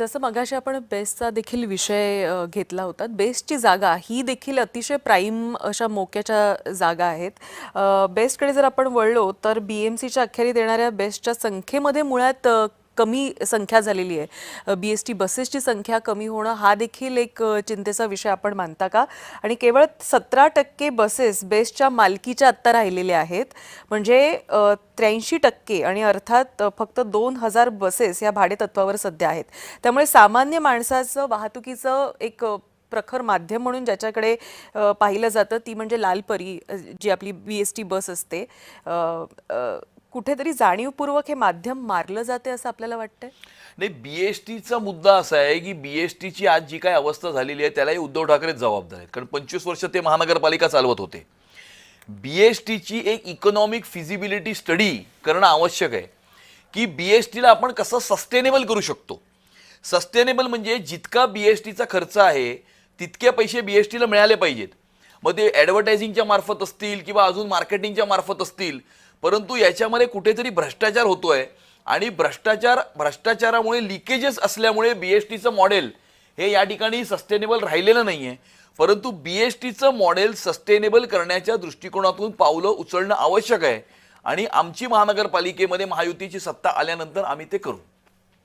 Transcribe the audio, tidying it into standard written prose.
जसं मगाशी आपण बेस्टचा देखील विषय घेतला होता. बेस्टची जागा ही देखील अतिशय प्राईम अशा मोक्याच्या जागा आहेत. बेस्टकडे जर आपण वळलो तर BMCच्या अखेरीत येणाऱ्या बेस्टच्या संख्येमध्ये मुळात कमी संख्या झालेली आहे. BST बसेसची संख्या कमी होणं हा देखील एक चिंतेचा विषय आपण मानता का? आणि केवळ 17% बसेस बेस्टच्या मालकीच्या आत्ता राहिलेल्या आहेत. म्हणजे 83% आणि अर्थात फक्त 2000 बसेस या भाडेतत्वावर सध्या आहेत. त्यामुळे सामान्य माणसाचं वाहतुकीचं एक प्रखर माध्यम म्हणून ज्याच्याकडे पाहिलं जातं ती म्हणजे लालपरी जी आपली BST बस असते. कुठेतरी जाणीवपूर्वक हे माध्यम मारलं जाते असं आपल्याला वाटतंय? नाही, BSTचा मुद्दा असा आहे की BSTची आज जी काय अवस्था झालेली आहे त्यालाही उद्धव ठाकरेच जबाबदार आहेत, कारण 25 वर्ष ते महानगरपालिका चालवत होते. BSTची एक इकॉनॉमिक फिजिबिलिटी स्टडी करणं आवश्यक आहे की BSTला आपण कसं सस्टेनेबल करू शकतो. सस्टेनेबल म्हणजे जितका BSTचा खर्च आहे तितके पैसे BSTला मिळाले पाहिजेत. मग ते ॲडव्हर्टायझिंगच्या मार्फत असतील किंवा अजून मार्केटिंगच्या मार्फत असतील, परंतु याच्यामध्ये कुठेतरी भ्रष्टाचार होतोय आणि भ्रष्टाचारामुळे लिकेजेस असल्यामुळे BSTचं मॉडेल हे या ठिकाणी सस्टेनेबल राहिलेलं नाही आहे. परंतु BSTचं मॉडेल सस्टेनेबल करण्याच्या दृष्टिकोनातून पावलं उचलणं आवश्यक आहे आणि आमची महानगरपालिकेमध्ये महायुतीची सत्ता आल्यानंतर आम्ही ते करू.